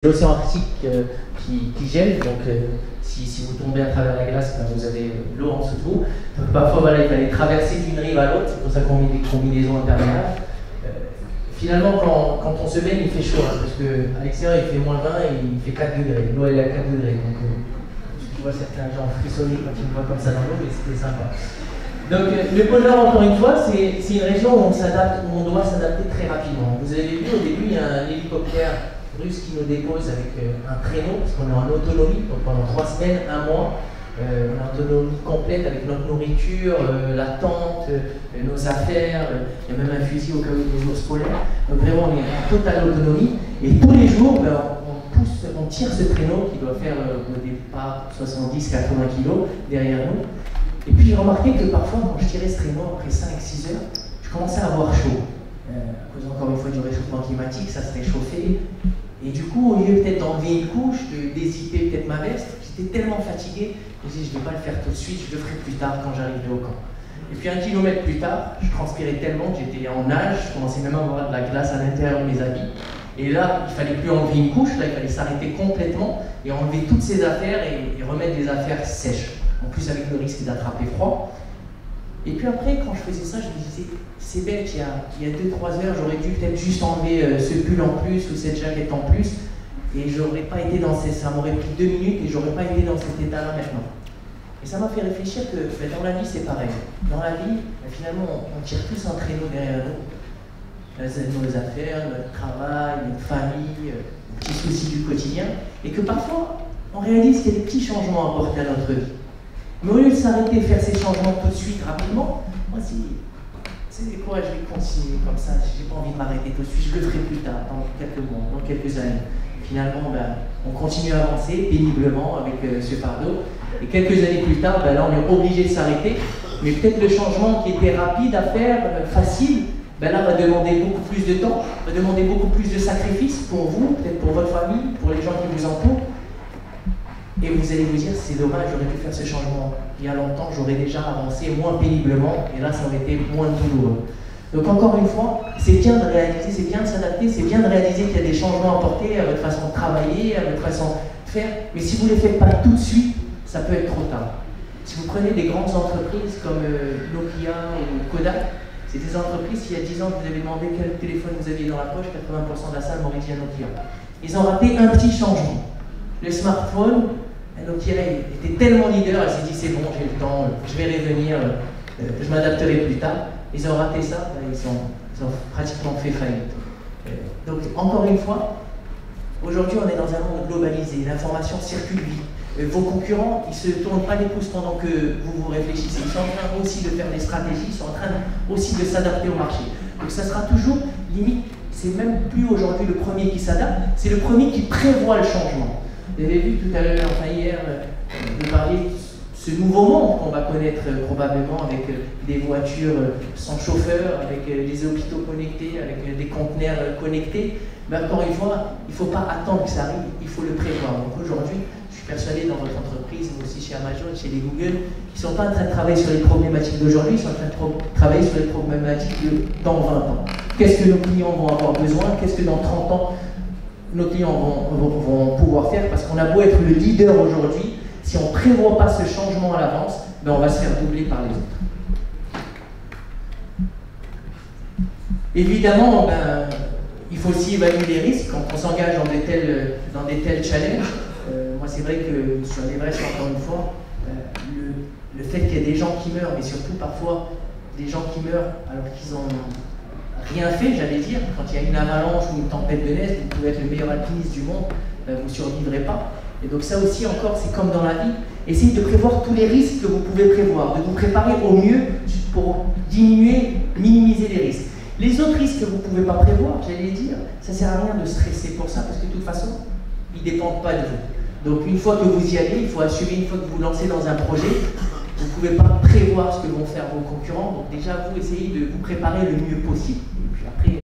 l'océan Arctique qui gèle, donc si vous tombez à travers la glace, ben, vous avez l'eau en dessous de vous. Donc parfois, voilà, il fallait traverser d'une rive à l'autre, c'est pour ça qu'on met des combinaisons imperméables. Finalement, quand on se baigne, il fait chaud, hein, parce qu'à l'extérieur, il fait -20 et il fait 4 degrés. L'eau, elle est à 4 degrés. Donc, tu vois certains gens frissonner quand ils me voient comme ça dans l'eau, mais c'était sympa. Donc, le pôle Nord, encore une fois, c'est une région où on s'adapte, où on doit s'adapter très rapidement. Vous avez vu, au début, il y a un hélicoptère russe qui nous dépose avec un traîneau, parce qu'on est en autonomie, donc pendant 3 semaines, 1 mois, on est en autonomie complète avec notre nourriture, la tente, nos affaires, il y a même un fusil au cas où des ours polaires. Donc vraiment, on est en totale autonomie, et tous les jours, ben, on tire ce traîneau qui doit faire au départ 70-80 kg derrière nous. Et puis j'ai remarqué que parfois, quand je tirais ce traîneau après 5-6 heures, je commençais à avoir chaud. À cause encore une fois du réchauffement climatique, ça se réchauffait. Et du coup, au lieu peut-être d'enlever une couche, de dézipper peut-être ma veste, j'étais tellement fatigué, je me disais je ne vais pas le faire tout de suite, je le ferai plus tard quand j'arriverai au camp. Et puis 1 kilomètre plus tard, je transpirais tellement que j'étais en nage, je commençais même à avoir de la glace à l'intérieur de mes habits. Et là, il ne fallait plus enlever une couche, là il fallait s'arrêter complètement et enlever toutes ses affaires et remettre des affaires sèches. En plus avec le risque d'attraper froid. Et puis après, quand je faisais ça, je me disais, c'est bête, il y a 2-3 heures, j'aurais dû peut-être juste enlever ce pull en plus ou cette jaquette en plus, et j'aurais pas été dans ça m'aurait pris 2 minutes et j'aurais pas été dans cet état-là maintenant. Et ça m'a fait réfléchir que dans la vie, c'est pareil. Dans la vie, finalement, on tire tous un traîneau derrière nous. Nos affaires, notre travail, notre famille, les petits soucis du quotidien, et que parfois, on réalise qu'il y a des petits changements à apporter à notre vie. Mais au lieu de s'arrêter et faire ces changements tout de suite, rapidement, moi, c'est quoi, je vais continuer comme ça, j'ai pas envie de m'arrêter tout de suite, je le ferai plus tard, dans quelques mois, dans quelques années. Finalement, ben, on continue à avancer péniblement avec ce fardeau, et quelques années plus tard, ben, là, on est obligé de s'arrêter, mais peut-être le changement qui était rapide à faire, facile, ben là, va demander beaucoup plus de temps, va demander beaucoup plus de sacrifices pour vous, peut-être pour votre famille, pour les gens qui vous entourent. Et vous allez vous dire, c'est dommage, j'aurais pu faire ce changement il y a longtemps, j'aurais déjà avancé moins péniblement, et là ça aurait été moins douloureux. Donc encore une fois, c'est bien de réaliser, c'est bien de s'adapter, c'est bien de réaliser qu'il y a des changements à apporter à votre façon de travailler, à votre façon de faire, mais si vous ne les faites pas tout de suite, ça peut être trop tard. Si vous prenez des grandes entreprises comme Nokia ou Kodak, c'est des entreprises, il y a 10 ans, vous avez demandé quel téléphone vous aviez dans la poche, 80% de la salle m'aurait dit un Nokia. Ils ont raté un petit changement. Le smartphone, Nokia était tellement leader, elle s'est dit c'est bon, j'ai le temps, je vais revenir, je m'adapterai plus tard. Ils ont raté ça, ils ont pratiquement fait faillite. Donc encore une fois, aujourd'hui on est dans un monde globalisé, l'information circule vite. Vos concurrents, ils ne se tournent pas les pouces pendant que vous réfléchissez, ils sont en train aussi de faire des stratégies, ils sont en train aussi de s'adapter au marché. Donc ça sera toujours limite, c'est même plus aujourd'hui le premier qui s'adapte, c'est le premier qui prévoit le changement. Vous avez vu tout à l'heure, enfin hier, de parler de ce nouveau monde qu'on va connaître probablement avec des voitures sans chauffeur, avec des hôpitaux connectés, avec des conteneurs connectés. Mais encore une fois, il ne faut pas attendre que ça arrive, il faut le prévoir. Donc aujourd'hui, je suis persuadé dans votre entreprise, mais aussi chez Amazon, chez les Google, qui ne sont pas en train de travailler sur les problématiques d'aujourd'hui, ils sont en train de travailler sur les problématiques de dans 20 ans. Qu'est-ce que nos clients vont avoir besoin? Qu'est-ce que dans 30 ans nos clients vont pouvoir faire, parce qu'on a beau être le leader aujourd'hui, si on ne prévoit pas ce changement à l'avance, ben on va se faire doubler par les autres. Évidemment, ben, il faut aussi évaluer les risques quand on s'engage dans des tels challenges. Moi, c'est vrai que sur l'Everest, encore une fois, le fait qu'il y ait des gens qui meurent, mais surtout parfois des gens qui meurent alors qu'ils ont rien fait, j'allais dire, quand il y a une avalanche ou une tempête de neige, vous pouvez être le meilleur alpiniste du monde, vous ne survivrez pas. Et donc ça aussi encore, c'est comme dans la vie, essayez de prévoir tous les risques que vous pouvez prévoir, de vous préparer au mieux pour minimiser les risques. Les autres risques que vous ne pouvez pas prévoir, j'allais dire, ça ne sert à rien de stresser pour ça, parce que de toute façon, ils ne dépendent pas de vous. Donc une fois que vous y allez, il faut assumer, une fois que vous lancez dans un projet, vous ne pouvez pas prévoir ce que vont faire vos concurrents, donc déjà vous essayez de vous préparer le mieux possible. Et puis après,